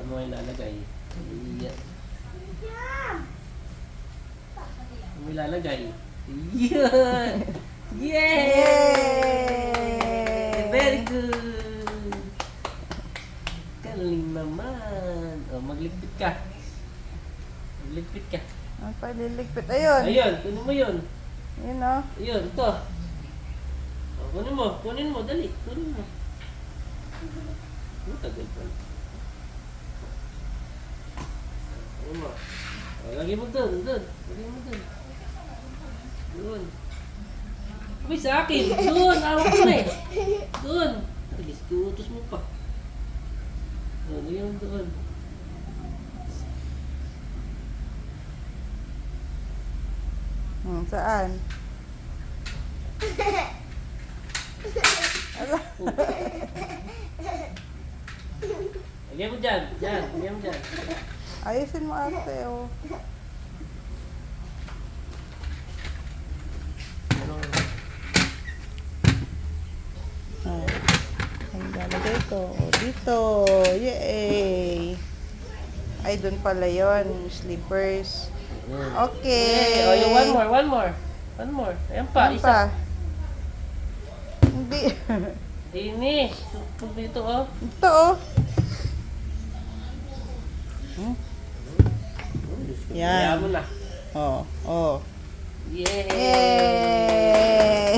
Saan mo ilalagay? Yan. Saan mo ilalagay? Yan! Yay! Very good! Galing naman. O, magligpit ka. Magligpit ka. Ang paliligpit. Ayun. Ayun, kunin mo yun. Yun o. Ayun, ito. O, kunin mo, dali. Kunin mo. Ang tagal pa. Kunin mo. O, lagay mo doon. Lagay mo doon. Doon. Uy, sa akin. Doon, awak ko na eh. Doon. Alis, kuutos mo pa. Doon, lagay mo doon. Saan? Ala. Lagay mo dyan. Lagay mo dyan. Ayusin mo ate o. Ay, lalagay ko. O, dito. Yay! Ay, dun pala yun. Slippers. Okay. Oh, yung one more. Ayan pa, Ano isa. pa? Hindi. Dini. Tugtog dito, oh. Ito oh. Kaya mo Yan. na. Oh. Yay! Yay!